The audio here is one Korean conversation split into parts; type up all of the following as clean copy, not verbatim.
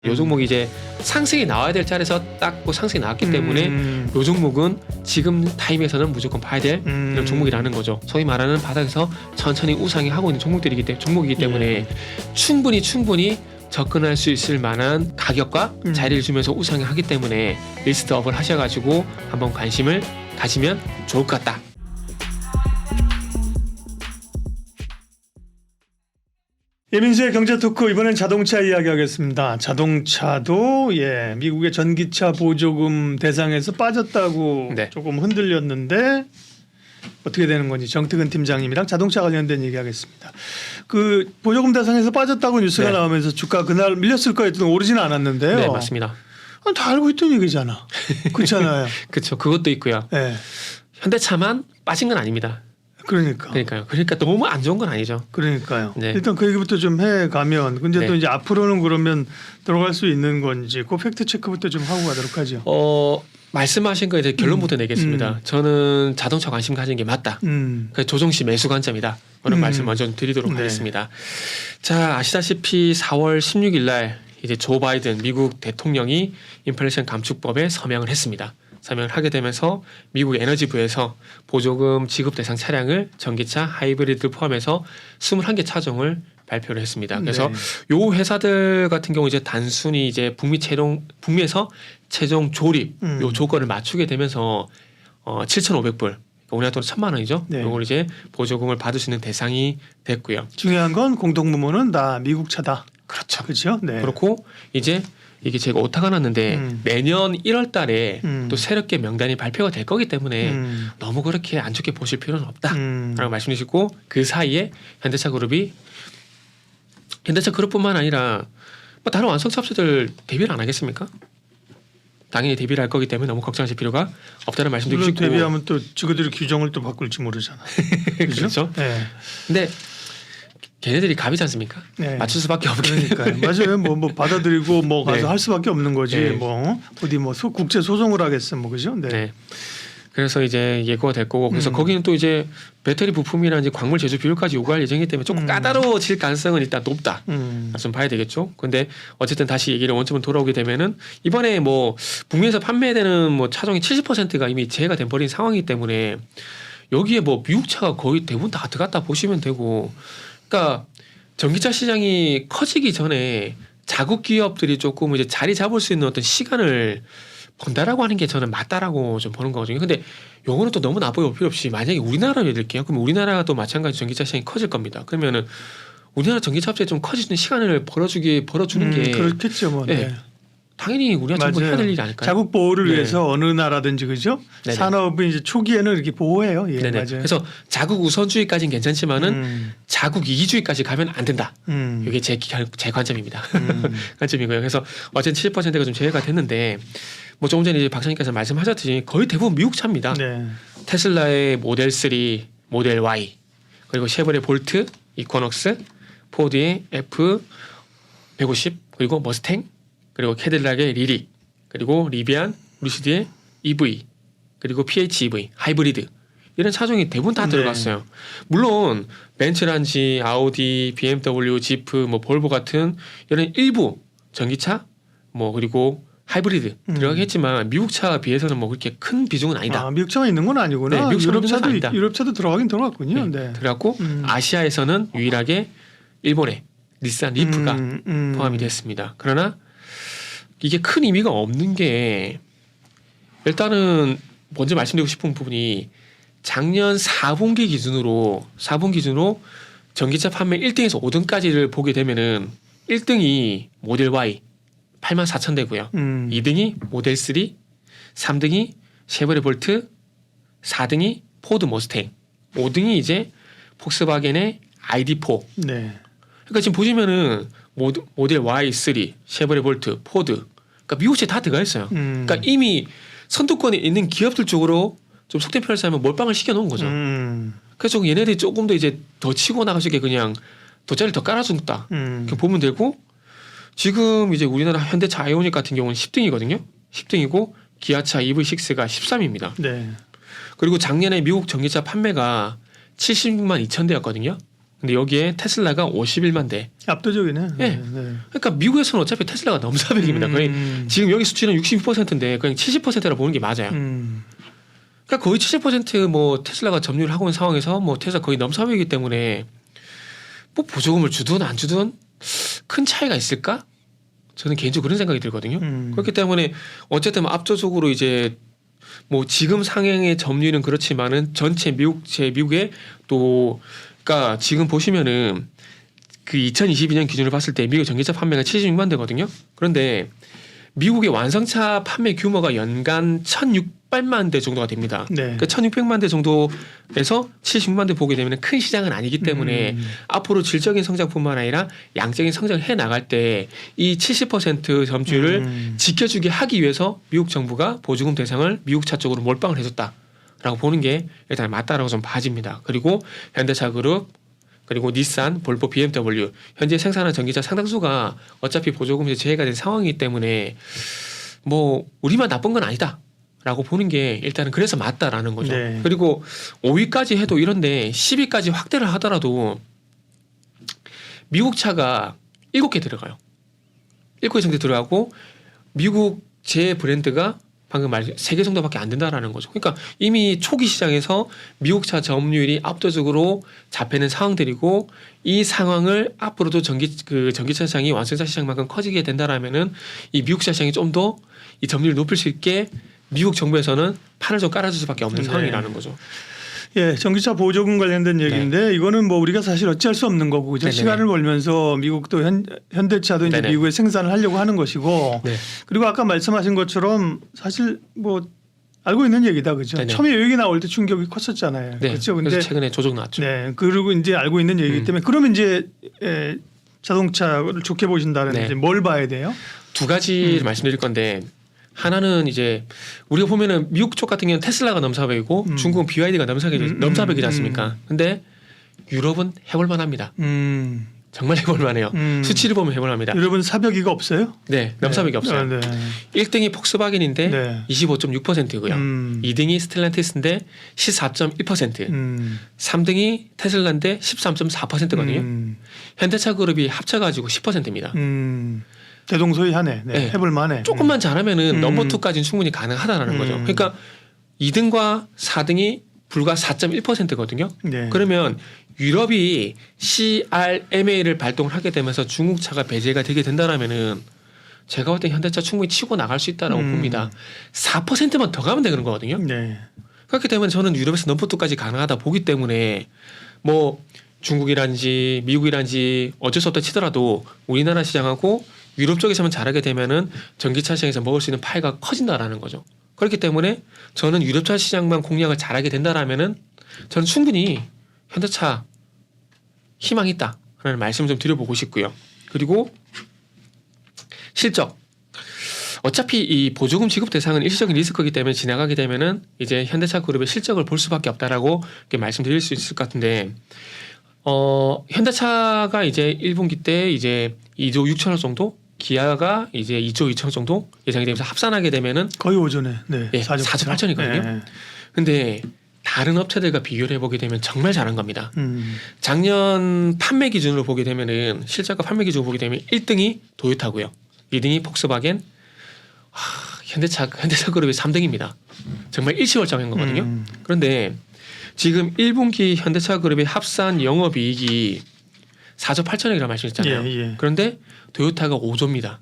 요 종목이 이제 상승이 나와야 될 자리에서 딱 상승이 나왔기 때문에 요 종목은 지금 타임에서는 무조건 봐야 될 이런 종목이라는 거죠. 소위 말하는 바닥에서 천천히 우상이 하고 있는 종목이기 때문에 충분히 접근할 수 있을 만한 가격과 자리를 주면서 우상이 하기 때문에 리스트업을 하셔가지고 한번 관심을 가지면 좋을 것 같다. 예민수의 경제 토크, 이번엔 자동차 이야기하겠습니다. 자동차도 미국의 전기차 보조금 대상에서 빠졌다고 네. 조금 흔들렸는데 어떻게 되는 건지 정특은 팀장님이랑 자동차 관련된 얘기하겠습니다. 그 보조금 대상에서 빠졌다고 뉴스가 네. 나오면서 주가 그날 밀렸을 거예요. 오르지는 않았는데요. 네, 맞습니다. 다 알고 있던 얘기잖아. 그렇잖아요. 그렇죠. 그것도 있고요. 네. 현대차만 빠진 건 아닙니다. 그러니까요. 그러니까 너무 안 좋은 건 아니죠. 그러니까요. 네. 일단 그 얘기부터 좀 해가면, 근데 네. 또 이제 앞으로는 그러면 들어갈 수 있는 건지 그 팩트 체크부터 좀 하고 가도록 하죠. 말씀하신 거에 대해 결론부터 내겠습니다. 저는 자동차 관심 가진 게 맞다. 그러니까 조정시 매수 관점이다. 그런 말씀 먼저 드리도록 네. 하겠습니다. 자, 아시다시피 4월 16일 날 이제 조 바이든 미국 대통령이 인플레이션 감축법에 서명을 했습니다. 서명을 하게 되면서 미국 에너지부에서 보조금 지급 대상 차량을 전기차, 하이브리드를 포함해서 21개 차종을 발표를 했습니다. 그래서 네. 요 회사들 같은 경우 이제 단순히 이제 북미에서 최종 조립 요 조건을 맞추게 되면서 7,500불, 우리나라 돈 1,000만 원이죠. 네. 요걸 이제 보조금을 받을 수 있는 대상이 됐고요. 중요한 건 공동부문은 다 미국 차다. 그렇죠. 그렇죠. 네. 그렇고 이제 이게 제가 오타가 났는데 내년 1월 달에 또 새롭게 명단이 발표가 될 거기 때문에 너무 그렇게 안 좋게 보실 필요는 없다 라고 말씀드리시고, 그 사이에 현대차 그룹뿐만 아니라 뭐 다른 완성차 업체들 대비를 안 하겠습니까? 당연히 대비를 할 거기 때문에 너무 걱정하실 필요가 없다는 말씀도 물론 주시고, 대비하면 또 지그들이 규정을 또 바꿀지 모르잖아. 그렇죠. 네. 근데 걔네들이 갑이지 않습니까? 네. 맞출 수밖에 없게. 그러니까요. 맞아요. 뭐 받아들이고 뭐 가서 네. 할 수밖에 없는 거지. 네. 뭐 어디 뭐 국제 소송을 하겠어, 뭐 그죠? 네. 네. 그래서 이제 예고가 될 거고, 그래서 거기는 또 이제 배터리 부품이나 이제 광물 제조 비율까지 요구할 예정이기 때문에 조금 까다로워질 가능성은 일단 높다. 좀 봐야 되겠죠. 근데 어쨌든 다시 얘기를 원점으로 돌아오게 되면은 이번에 뭐 북미에서 판매되는 뭐 차종의 70%가 이미 제외가 돼 버린 상황이기 때문에 여기에 뭐 미국 차가 거의 대부분 다 들어갔다 보시면 되고, 그러니까 전기차 시장이 커지기 전에 자국 기업들이 조금 이제 자리 잡을 수 있는 어떤 시간을 번다라고 하는 게 저는 맞다라고 좀 보는 거거든요. 근데 요거는 또 너무 나쁘게 볼 필요 없이, 만약에 우리나라로 예를 들게요. 그럼 우리나라도 마찬가지 전기차 시장이 커질 겁니다. 그러면은 우리나라 전기차 업체에 좀 커지는 시간을 벌어주는 게 그렇겠죠, 뭐. 네. 네. 당연히 우리가 전부 해야 될 일이 아닐까요? 자국 보호를 네. 위해서 어느 나라든지 그죠? 네네. 산업은 이제 초기에는 이렇게 보호해요. 예, 네네. 맞아요. 그래서 자국 우선주의까지는 괜찮지만은 자국 이기주의까지 가면 안 된다. 이게 제 관점입니다. 관점이고요. 그래서 어쨌든 70%가 좀 제외가 됐는데, 뭐 조금 전에 이제 박사님께서 말씀하셨듯이 거의 대부분 미국 차입니다. 네. 테슬라의 모델 3, 모델 Y, 그리고 쉐보레 볼트, 이코녹스, 포드의 F150, 그리고 머스탱, 그리고 캐딜락의 리릭, 그리고 리비안, 루시드의 EV, 그리고 PHEV, 하이브리드, 이런 차종이 대부분 다 들어갔어요. 물론 벤츠란지, 아우디, BMW, 지프, 뭐 볼보 같은 이런 일부 전기차, 뭐 그리고 하이브리드 들어가겠지만 미국 차에 비해서는 뭐 그렇게 큰 비중은 아니다. 아, 미국 차가 있는 건 아니구나. 네, 미국 차가 있는 건 아니다. 유럽차도 들어가긴 들어갔군요. 네. 들어갔고 아시아에서는 유일하게 일본의 닛산 리프가 포함이 됐습니다. 그러나 이게 큰 의미가 없는 게, 일단은 먼저 말씀드리고 싶은 부분이 작년 4분기 기준으로 전기차 판매 1등에서 5등까지를 보게 되면은 1등이 모델 Y 84,000대고요. 2등이 모델 3, 3등이 쉐보레 볼트, 4등이 포드 머스탱, 5등이 이제 폭스바겐의 ID4. 네. 그러니까 지금 보시면은 모델 Y3, 쉐보레 볼트, 포드, 그러니까 미국chế 다 들어가 있어요. 그러니까 이미 선두권에 있는 기업들 쪽으로 좀 속된 표현을 쓰면 몰빵을 시켜놓은 거죠. 그래서 얘네들이 조금 더 이제 더 치고 나갈 수 있게 그냥 돗자리를 더 깔아준다. 이렇게 보면 되고, 지금 이제 우리나라 현대차 아이오닉 같은 경우는 10등이거든요. 10등이고 기아차 EV6가 13입니다. 네. 그리고 작년에 미국 전기차 판매가 76만 2천 대였거든요. 근데 여기에 테슬라가 51만 대. 압도적이네. 네. 그러니까 미국에서는 어차피 테슬라가 넘사벽입니다. 거의 지금 여기 수치는 66%인데 그냥 70%라 보는 게 맞아요. 그러니까 거의 70%뭐 테슬라가 점유를 하고 있는 상황에서 뭐 테슬라 거의 넘사벽이기 때문에 뭐 보조금을 주든 안 주든 큰 차이가 있을까? 저는 개인적으로 그런 생각이 들거든요. 그렇기 때문에 어쨌든 압도적으로 이제 뭐 지금 상행의 점유율은 그렇지만은 전체 미국의 또 그러니까 지금 보시면은 그 2022년 기준으로 봤을 때 미국 전기차 판매가 76만 대거든요. 그런데 미국의 완성차 판매 규모가 연간 1,600만 대 정도가 됩니다. 네. 그러니까 1,600만 대 정도에서 76만 대 보게 되면 큰 시장은 아니기 때문에 앞으로 질적인 성장뿐만 아니라 양적인 성장을 해 나갈 때 이 70% 점유율을 지켜주게 하기 위해서 미국 정부가 보조금 대상을 미국 차 쪽으로 몰빵을 해줬다라고 보는 게 일단 맞다라고 좀 봐집니다. 그리고 현대차 그룹 그리고 닛산, 볼보, BMW 현재 생산하는 전기차 상당수가 어차피 보조금이 제외가 된 상황이기 때문에 뭐 우리만 나쁜 건 아니다라고 보는 게 일단은 그래서 맞다라는 거죠. 네. 그리고 5위까지 해도 이런데 10위까지 확대를 하더라도 미국 차가 7개 들어가요. 7개 정도 들어가고 미국 제 브랜드가 방금 말 3개 정도밖에 안 된다라는 거죠. 그러니까 이미 초기 시장에서 미국 차 점유율이 압도적으로 잡히는 상황들이고 이 상황을 앞으로도 전기차 시장이 완성차 시장만큼 커지게 된다라면은 이 미국 차 시장이 좀 더 이 점유율을 높일 수 있게 미국 정부에서는 판을 좀 깔아줄 수밖에 없는 상황이라는 거죠. 예, 전기차 보조금 관련된 얘기인데 이거는 뭐 우리가 사실 어찌할 수 없는 거고 그죠? 네네. 시간을 벌면서 미국도 현대차도 이제 네네. 미국에 생산을 하려고 하는 것이고 네. 그리고 아까 말씀하신 것처럼 사실 뭐 알고 있는 얘기다 그죠? 네네. 처음에 여기 나올 때 충격이 컸었잖아요. 네. 그렇죠. 그래서 근데 최근에 조정 나왔죠. 네, 그리고 이제 알고 있는 얘기이기 때문에 그러면 이제 자동차를 좋게 보신다는 네. 이제 뭘 봐야 돼요? 두 가지를 말씀드릴 건데 하나는 이제 우리가 보면은 미국 쪽 같은 경우는 테슬라가 넘사벽이고 중국은 BYD가 넘사벽이지 않습니까? 근데 유럽은 해볼만 합니다. 정말 해볼만해요. 수치를 보면 해볼만합니다. 여러분 사벽이가 없어요? 네, 넘사벽이 없어요. 네. 1등이 폭스바겐인데 네. 25.6%고요. 2등이 스텔란티스인데 14.1%. 3등이 테슬라인데 13.4%거든요. 현대차 그룹이 합쳐가지고 10%입니다. 대동소이하네. 네. 네. 해볼만해. 조금만 잘하면은 넘버 2까지는 충분히 가능하다라는 거죠. 그러니까 2등과 4등이 불과 4.1%거든요. 네. 그러면 유럽이 CRMA를 발동을 하게 되면서 중국 차가 배제가 되게 된다라면은 제가 볼 때 현대차 충분히 치고 나갈 수 있다라고 봅니다. 4%만 더 가면 되는 거거든요. 네. 그렇기 때문에 저는 유럽에서 넘버 2까지 가능하다 보기 때문에 뭐 중국이란지 미국이란지 어쩔 수 없다 치더라도 우리나라 시장하고 유럽 쪽에서만 잘하게 되면은 전기차 시장에서 먹을 수 있는 파이가 커진다라는 거죠. 그렇기 때문에 저는 유럽차 시장만 공략을 잘하게 된다라면은 저는 충분히 현대차 희망이 있다라는 말씀을 좀 드려보고 싶고요. 그리고 실적. 어차피 이 보조금 지급 대상은 일시적인 리스크이기 때문에 지나가게 되면은 이제 현대차 그룹의 실적을 볼 수밖에 없다라고 이렇게 말씀드릴 수 있을 것 같은데, 현대차가 이제 1분기 때 이제 2조 6천억 정도, 기아가 이제 2조 2천억 정도 예상이 되면서 합산하게 되면은 거의 오전에. 네. 예, 4조 8천이거든요. 네. 근데 다른 업체들과 비교를 해보게 되면 정말 잘한 겁니다. 음. 작년 판매 기준으로 보게 되면은 실적과 판매 기준으로 보게 되면 1등이 도요타고요. 2등이 폭스바겐, 현대차 그룹이 3등입니다. 정말 일시월장한 거거든요. 그런데 지금 1분기 현대차 그룹의 합산 영업이익이 4조 8천억이라고 말씀했잖아요. 예, 예. 그런데 도요타가 5조입니다.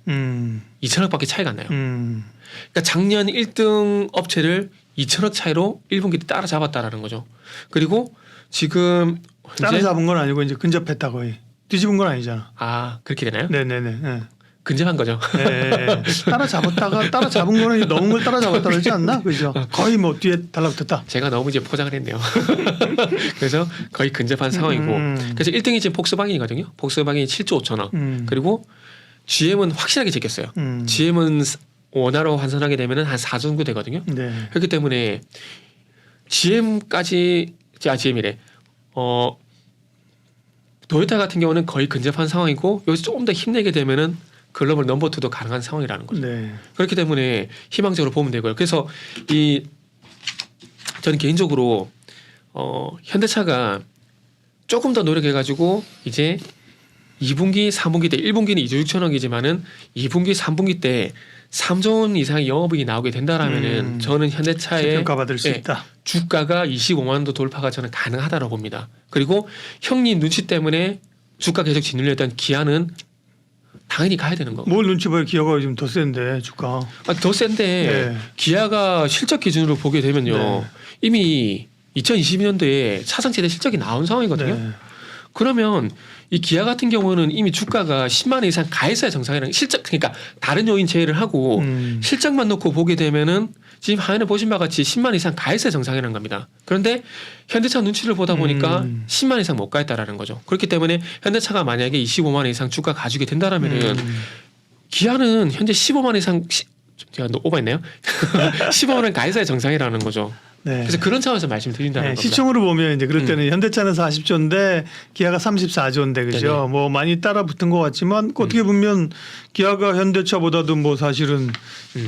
2천억밖에 차이가 안 나요. 그러니까 작년 1등 업체를 2천억 차이로 1분기 때 따라잡았다라는 거죠. 그리고 지금 따라잡은 건 아니고 이제 근접했다 거의. 뒤집은 건 아니잖아. 그렇게 되나요? 네네네. 네. 근접한 거죠. 네. 따라잡았다가 따라잡은 거는 넘은 걸 따라잡았다 그러지 않나? 그죠? 거의 뭐 뒤에 달라붙었다. 제가 너무 이제 포장을 했네요. 그래서 거의 근접한 상황이고. 그래서 1등이 지금 폭스바겐이거든요. 폭스바겐이 7조 5천억. 그리고 GM은 확실하게 제꼈어요. GM은 원화로 환산하게 되면 한 4조 정도 되거든요. 네. 그렇기 때문에 GM까지 GM이래. 도요타 같은 경우는 거의 근접한 상황이고 여기서 조금 더 힘내게 되면은 글로벌 넘버 2도 가능한 상황이라는 거죠. 네. 그렇기 때문에 희망적으로 보면 되고요. 그래서 저는 개인적으로 현대차가 조금 더 노력해가지고 이제 2분기, 3분기 때 1분기는 2조 6천억이지만은 2분기, 3분기 때 3조 원 이상의 영업이익이 나오게 된다라면은 저는 현대차의 평가받을 수 예, 있다. 주가가 25만 원도 돌파가 저는 가능하다고 봅니다. 그리고 형님 눈치 때문에 주가 계속 짓눌렸던 기아는 당연히 가야 되는 거고. 뭘 눈치 봐요. 기아가 지금 더 센데 주가. 더 센데 네. 기아가 실적 기준으로 보게 되면요. 네. 이미 2022년도에 차상 최대 실적이 나온 상황이거든요. 네. 그러면 이 기아 같은 경우는 이미 주가가 10만 원 이상 가 있어야 정상이라는 실적 그러니까 다른 요인 제외를 하고 실적만 놓고 보게 되면은 지금 화면에 보신 바와 같이 10만 원 이상 가 있어야 정상이라는 겁니다. 그런데 현대차 눈치를 보다 보니까 10만 원 이상 못 가 있다라는 거죠. 그렇기 때문에 현대차가 만약에 25만 원 이상 주가 가지게 된다라면은 기아는 현재 15만 원 이상 제가 오버했나요? 15만 원 가 있어야 정상이라는 거죠. 네. 그래서 그런 차원에서 말씀드린다는 겁니다. 시총으로 보면 이제 그럴 때는 현대차는 40조인데 기아가 34조인데 그죠? 네네. 뭐 많이 따라 붙은 것 같지만 어떻게 보면 기아가 현대차보다도 뭐 사실은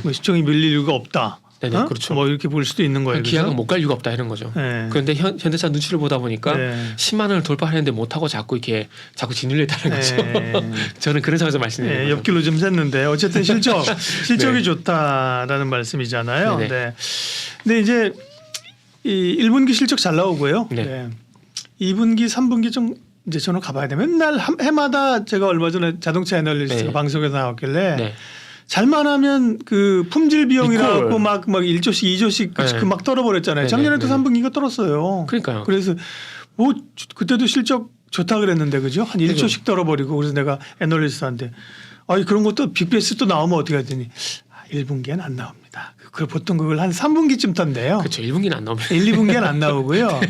뭐 시총이 밀릴 이유가 없다. 네네, 그렇죠. 뭐 이렇게 볼 수도 있는 거예요. 기아가 그죠? 못 갈 이유가 없다 이런 거죠. 네. 그런데 현대차 눈치를 보다 보니까 네. 10만 원을 돌파하는데 못하고 자꾸 이렇게 자꾸 짓눌렸다는 거죠. 네. 저는 그런 상황에서 말씀드리는 네, 거예요. 옆길로 좀 샜는데 어쨌든 실적이 네. 좋다라는 말씀이잖아요. 네네. 네. 근데 이제 이 1분기 실적 잘 나오고요. 네. 네. 2분기, 3분기 좀 이제 저는 가봐야 돼. 맨날 해마다 제가 얼마 전에 자동차 애널리스트가 네. 방송에서 나왔길래 네. 잘만 하면 그 품질 비용이라고 리콜. 막 1조씩 2조씩 네. 그 막 떨어버렸잖아요. 네네, 작년에도 네네. 3분기가 떨었어요. 그러니까요. 그래서 뭐 그때도 실적 좋다 그랬는데 그죠? 한 그죠. 1조씩 떨어버리고 그래서 내가 애널리스트한테 아니 그런 것도 빅베이스 또 나오면 어떻게 하더니 1분기엔 안 나옵니다. 그 보통 그걸 한 3분기쯤 턴대요. 그렇죠. 1분기는 안 나오면 1, 2분기엔 안 나오고요.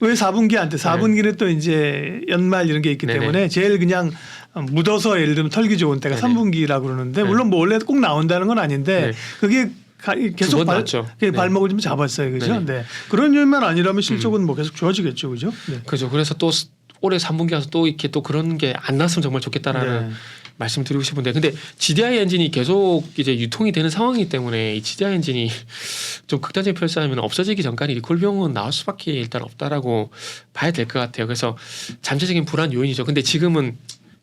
왜 4분기한테 4분기는 또 이제 연말 이런 게 있기 네네. 때문에 제일 그냥 묻어서 예를 들면 털기 좋은 때가 네네. 3분기라고 그러는데 물론 뭐 원래 꼭 나온다는 건 아닌데 네. 그게 계속 두번 나왔죠. 네. 발목을 좀 잡았어요. 그죠? 네네. 네. 그런 요인만 아니라면 실적은 뭐 계속 좋아지겠죠. 그죠? 네. 그죠. 그래서 또 올해 3분기 와서 또 이렇게 또 그런 게 안 났으면 정말 좋겠다라는 네. 말씀드리고 싶은데 근데 GDI 엔진이 계속 이제 유통이 되는 상황이기 때문에 이 GDI 엔진이 좀 극단적인 표현하면 없어지기 전까지 리콜 비용은 나올 수밖에 일단 없다라고 봐야 될 것 같아요. 그래서 잠재적인 불안 요인이죠. 근데 지금은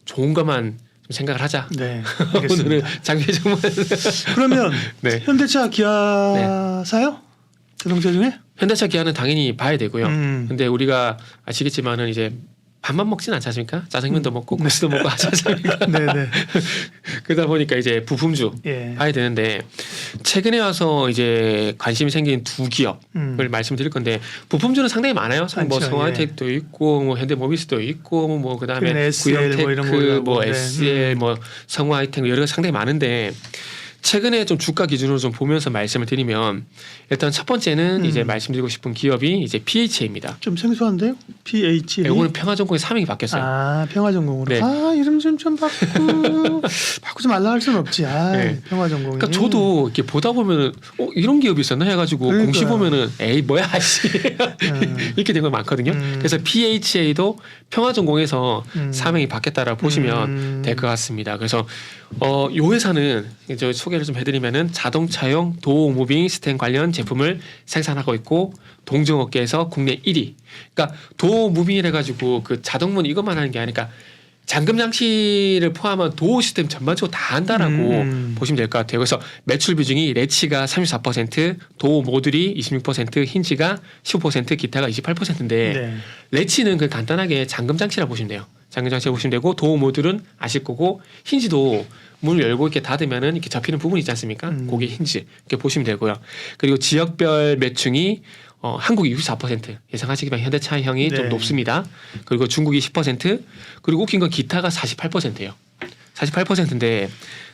좋은 것만 좀 생각을 하자. 네. 오늘은 알겠습니다. 장기적만 그러면 네. 현대차 기아 사요? 자동차 중에? 현대차 기아는 당연히 봐야 되고요. 근데 우리가 아시겠지만은 이제 밥만 먹진 않지 않습니까? 짜장면도 먹고 국수도 먹고 하지 않습니까? 네네. 그러다 보니까 이제 부품주 예. 봐야 되는데 최근에 와서 이제 관심이 생긴 두 기업을 말씀드릴 건데 부품주는 상당히 많아요. 뭐 많죠, 성화이텍도 있고 뭐 현대모비스도 있고 뭐 그다음에 그다음에 SL 뭐 이런 구형테크 걸로 뭐 네. SL 뭐 성화이텍 여러 가 상당히 많은데 최근에 좀 주가 기준으로 좀 보면서 말씀을 드리면 일단 첫 번째는 이제 말씀드리고 싶은 기업이 이제 PHA입니다. 좀 생소한데요? PHA. 이거는 평화전공의 사명이 바뀌었어요. 아 평화전공으로. 네. 아 이름 좀 바꾸지 말라 할 수는 없지. 아 네. 평화전공이. 그러니까 저도 이렇게 보다 보면은 이런 기업이 있었나 해가지고 그러니까요. 공시 보면은 에이 뭐야 씨 이렇게 된 거 많거든요. 그래서 PHA도 평화전공에서 사명이 바뀌었다라고 보시면 될 것 같습니다. 그래서 이 회사는 이제 소개를 좀 해드리면은 자동차용 도어 무빙 시스템 관련 제품을 생산하고 있고 동종업계에서 국내 1위. 그러니까 도어 무빙을 해가지고 그 자동문 이것만 하는 게 아니라 잠금 장치를 포함한 도어 시스템 전반적으로 다 한다라고 보시면 될 것 같아요. 그래서 매출 비중이 레치가 34%, 도어 모듈이 26%, 힌지가 15%, 기타가 28%인데 네. 레치는 그 간단하게 잠금 장치라 보시면 돼요. 잠금 장치라 보시면 되고 도어 모듈은 아실 거고 힌지도 문을 열고 이렇게 닫으면은 이렇게 접히는 부분이 있지 않습니까? 그게 힌지 이렇게 보시면 되고요. 그리고 지역별 매출이 한국이 64% 예상하시기만 현대차형이 네. 좀 높습니다. 그리고 중국이 10% 그리고 웃긴 건 기타가 48%예요. 48%인데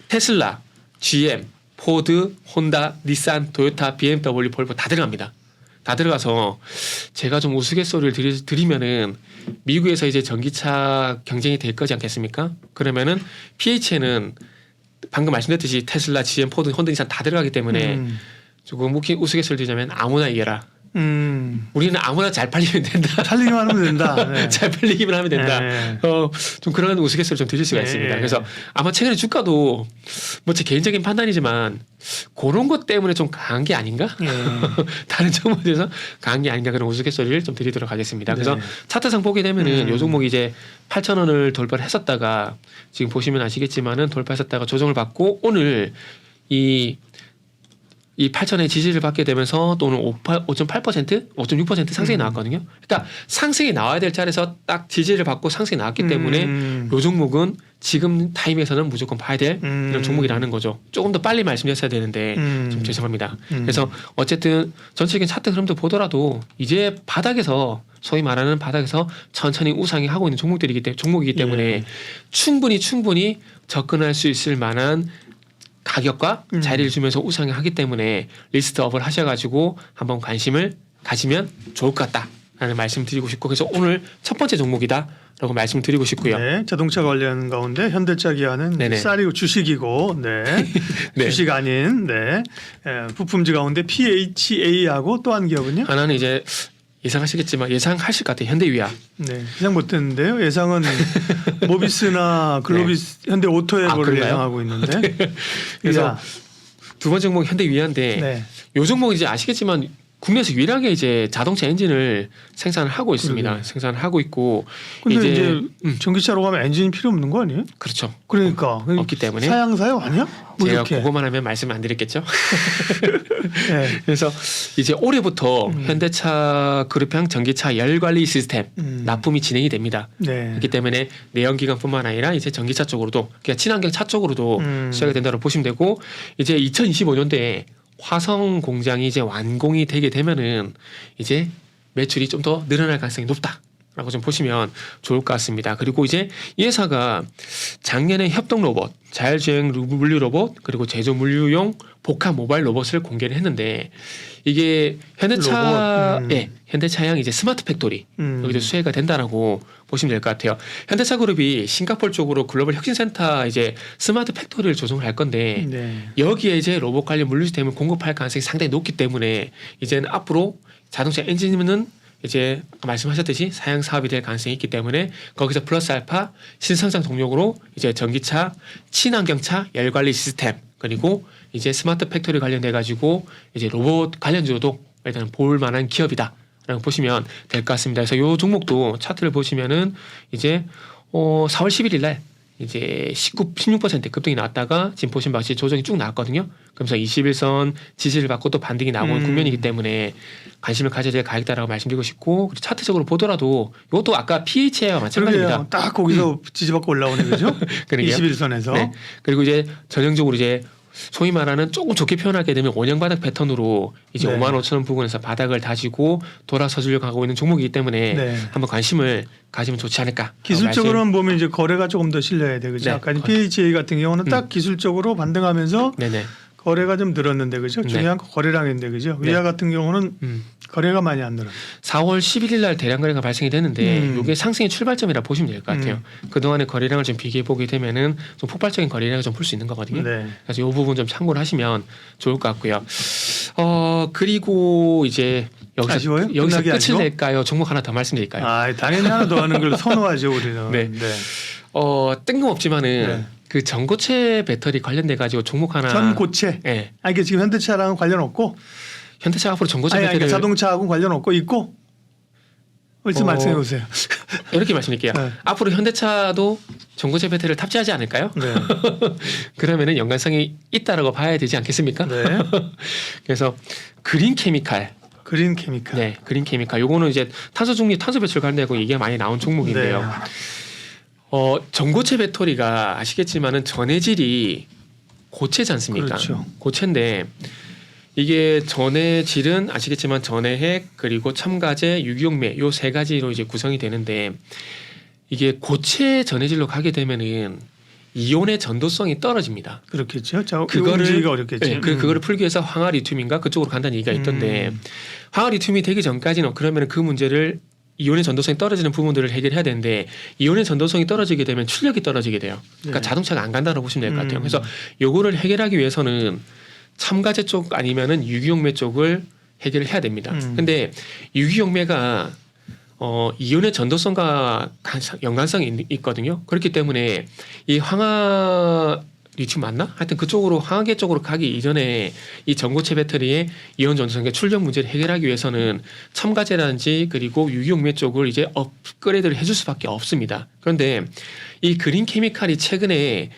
테슬라, GM, 포드, 혼다, 닛산, 토요타, BMW, 볼보 다 들어갑니다. 다 들어가서 제가 좀 우스갯소리를 드리면은 미국에서 이제 전기차 경쟁이 될 거지 않겠습니까? 그러면은 PH는 방금 말씀드렸듯이 테슬라, GM, 포드, 혼다, 닛산 다 들어가기 때문에 조금 우스갯소리 드리자면 아무나 이겨라. 우리는 아무나 잘 팔리면 된다. 팔리기만 하면 된다. 네. 잘 팔리기만 하면 된다. 네. 좀 그런 우스갯소리를 좀 드실 수가 네. 있습니다. 그래서 아마 최근에 주가도 뭐 제 개인적인 판단이지만 그런 것 때문에 좀 강한 게 아닌가? 네. 다른 종목에 대해서 강한 게 아닌가 그런 우스갯소리를 좀 드리도록 하겠습니다. 그래서 네. 차트상 보게 되면은 요 종목이 이제 8,000원을 돌파를 했었다가 지금 보시면 아시겠지만은 돌파했었다가 조정을 받고 오늘 이 8,000의 지지를 받게 되면서 또 오늘 5.8%, 5.6% 상승이 나왔거든요. 그러니까 상승이 나와야 될 자리에서 딱 지지를 받고 상승이 나왔기 때문에 이 종목은 지금 타임에서는 무조건 봐야 될 이런 종목이라는 거죠. 조금 더 빨리 말씀드렸어야 되는데 좀 죄송합니다. 그래서 어쨌든 전체적인 차트 흐름도 보더라도 이제 바닥에서 소위 말하는 바닥에서 천천히 우상이 하고 있는 종목이기 때문에 예. 충분히 접근할 수 있을 만한 가격과 자리를 주면서 우상을 하기 때문에 리스트업을 하셔가지고 한번 관심을 가지면 좋을 것 같다라는 말씀 드리고 싶고 그래서 오늘 첫 번째 종목이다라고 말씀드리고 싶고요. 네, 자동차 관련 가운데 현대차 기아는 네네. 쌀이고 주식이고, 네, 네. 주식 아닌, 네, 부품지 가운데 PHA하고 또 한 기업은요? 하나는 이제 예상하시겠지만 예상하실 것 같아요. 현대위아. 네, 예상 못했는데요. 예상은 모비스나 글로비스, 현대오토의 거를 그런가요? 예상하고 있는데. 그래서 야, 두 번째 종목 현대위아인데 네, 요 종목은 이제 아시겠지만 국내에서 유일하게 이제 자동차 엔진을 생산을 하고 있습니다. 그러게요. 생산을 하고 있고 근데 이제 전기차로 가면 엔진이 필요 없는 거 아니에요? 그렇죠. 그러니까 없기 때문에 사양 아니야? 뭐 제가 이렇게. 그거만 하면 말씀 안 드렸겠죠. 네. 그래서 이제 올해부터 현대차 그룹형 전기차 열 관리 시스템 납품이 진행이 됩니다. 네. 그렇기 때문에 내연기관뿐만 아니라 이제 전기차 쪽으로도 그냥 친환경 차 쪽으로도 시작이 된다고 보시면 되고 이제 2025년도에 화성 공장이 이제 완공이 되게 되면은 이제 매출이 좀 더 늘어날 가능성이 높다라고 좀 보시면 좋을 것 같습니다. 그리고 이제 이 회사가 작년에 협동 로봇, 자율주행 물류 로봇 그리고 제조 물류용 복합 모바일 로봇을 공개를 했는데 이게 현대차의 현대차양 이제 스마트 팩토리 여기도 수혜가 된다라고 보시면 될 것 같아요. 현대차 그룹이 싱가포르 쪽으로 글로벌 혁신센터 이제 스마트 팩토리를 조성을 할 건데 네. 여기에 이제 로봇 관련 물류 시스템을 공급할 가능성이 상당히 높기 때문에 이제는 앞으로 자동차 엔진은 이제 아까 말씀하셨듯이 사양 사업이 될 가능성이 있기 때문에 거기서 플러스 알파 신성장 동력으로 이제 전기차, 친환경차 열 관리 시스템 그리고 이제 스마트 팩토리 관련돼 가지고 이제 로봇 관련주로도 일단 볼 만한 기업이다라고 보시면 될 것 같습니다. 그래서 이 종목도 차트를 보시면은 이제 4월 11일 날 이제 16% 급등이 나왔다가 지금 보신 바같이 조정이 쭉 나왔거든요. 그러면서 21선 지지를 받고 또 반등이 나오는 국면이기 때문에 관심을 가져야 될 가격다라고 말씀드리고 싶고 그리고 차트적으로 보더라도 이것도 아까 PHA와 마찬가지입니다. 그러게요. 딱 거기서 지지받고 올라오는 거죠. 그러게요. 21선에서. 네. 그리고 이제 전형적으로 이제 소위 말하는 조금 좋게 표현하게 되면 원형 바닥 패턴으로 이제 네. 55,000원 부근에서 바닥을 다지고 돌아서 주려고 하고 있는 종목이기 때문에 네. 한번 관심을 가지면 좋지 않을까. 기술적으로는 보면 이제 거래가 조금 더 실려야 돼, 그죠? 네. 아까 PHA 같은 경우는 딱 기술적으로 반등하면서 네네. 거래가 좀 늘었는데, 그죠? 네. 중요한 건 거래량인데, 그죠? 네. 위아 같은 경우는 거래가 많이 안 늘어. 4월 11일 날 대량 거래가 발생이 됐는데 이게 상승의 출발점이라 보시면 될 것 같아요. 그동안의 거래량을 좀 비교해 보게 되면은 좀 폭발적인 거래량을 좀 볼 수 있는 거거든요. 네. 그래서 이 부분 좀 참고를 하시면 좋을 것 같고요. 그리고 이제 아쉬워요? 여기서 끝나기 끝을 아쉬워? 낼까요? 종목 하나 더 말씀드릴까요? 아, 당연히 하나 더 하는 걸 선호하죠, 우리는. 네. 뜬금없지만은 네. 그 전고체 배터리 관련돼 가지고 종목 하나 전고체. 네. 아, 이게 지금 현대차랑 관련 없고, 현대차 앞으로 전고체 아니, 배터리를 자동차하고 관련 없고 있고. 얼른 말씀해 보세요. 이렇게 말씀드릴게요. 네. 앞으로 현대차도 전고체 배터리를 탑재하지 않을까요? 네. 그러면은 연관성이 있다라고 봐야 되지 않겠습니까? 네. 그래서 그린 케미칼, 그린 케미칼. 네, 그린 케미칼. 요거는 이제 탄소 중립, 탄소 배출 관련되고 얘기가 많이 나온 종목인데요. 네. 전고체 배터리가 아시겠지만은 전해질이 고체지 않습니까? 그렇죠. 고체인데 이게 전해질은 아시겠지만 전해핵 그리고 첨가제, 유기용매 요 세 가지로 이제 구성이 되는데 이게 고체 전해질로 가게 되면은 이온의 전도성이 떨어집니다. 그렇겠죠. 자, 그거를 움직이기가 어렵겠죠. 네, 그거를 풀기 위해서 황화 리튬인가 그쪽으로 간다는 얘기가 있던데 황화 리튬이 되기 전까지는 그러면 그 문제를 이온의 전도성이 떨어지는 부분들을 해결해야 되는데 이온의 전도성이 떨어지게 되면 출력이 떨어지게 돼요. 그러니까 네. 자동차가 안 간다고 보시면 될 것 같아요. 그래서 요거를 해결하기 위해서는 첨가제 쪽 아니면은 유기용매 쪽을 해결을 해야 됩니다. 근데 유기용매가 이온의 전도성과 연관성이 있거든요. 그렇기 때문에 이 황화 리튬 맞나? 하여튼 그쪽으로 황화계 쪽으로 가기 이전에 이 전고체 배터리의 이온 전도성의 출력 문제를 해결하기 위해서는 첨가제라든지 그리고 유기용매 쪽을 이제 업그레이드를 해줄 수밖에 없습니다. 그런데 이 그린 케미칼이 최근에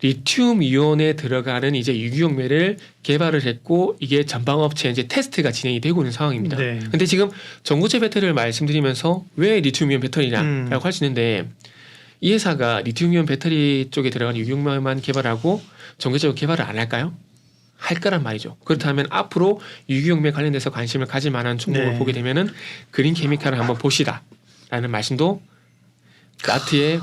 리튬 이온에 들어가는 이제 유기용매를 개발을 했고 이게 전방업체에 이제 테스트가 진행이 되고 있는 상황입니다. 네. 근데 지금 전고체 배터리를 말씀드리면서 왜 리튬 이온 배터리냐라고 할 수 있는데 이 회사가 리튬이온 배터리 쪽에 들어가는 유기용매만 개발하고 전고체로 개발을 안 할까요? 할 거란 말이죠. 그렇다면 앞으로 유기용매 관련돼서 관심을 가질 만한 종목을 네. 보게 되면은 그린 케미칼을 한번 보시다라는 말씀도 나트의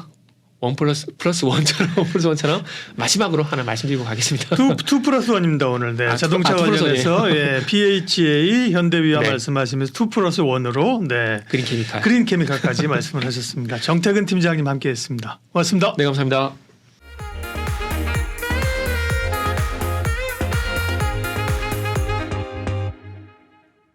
1+1처럼 마지막으로 하나 말씀드리고 가겠습니다. 2+1입니다 오늘. 네. 자동차 관련해서 예, BHA 현대위와 네. 말씀하시면서 2+1으로 네. 그린 케미칼. 그린 케미칼까지 말씀을 하셨습니다. 정태근 팀장님 함께했습니다. 고맙습니다. 네, 감사합니다.